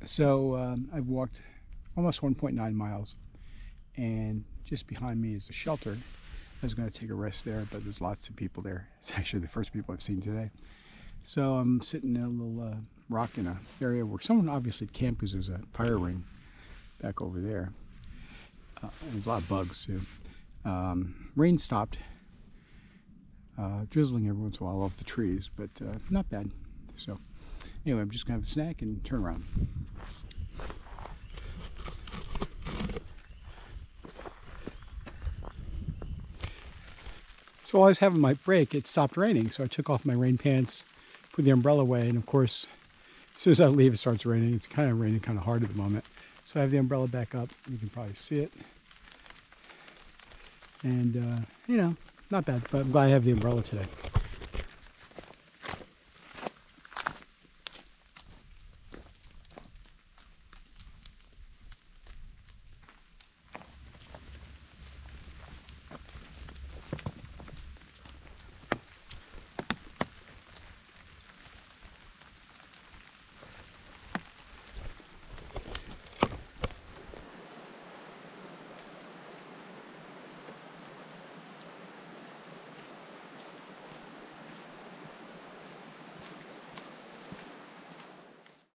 So I've walked almost 1.9 miles, and just behind me is a shelter. I was going to take a rest there, but there's lots of people there. It's actually the first people I've seen today. So I'm sitting in a little rock in an area where someone obviously camped, because there's a fire ring back over there. And there's a lot of bugs too. Rain stopped, drizzling every once in a while off the trees, but not bad. So anyway, I'm just going to have a snack and turn around. So while I was having my break, it stopped raining, so I took off my rain pants, put the umbrella away, and of course, as soon as I leave, it starts raining. It's kind of raining kind of hard at the moment. So I have the umbrella back up. You can probably see it. And, you know, not bad, but I'm glad I have the umbrella today.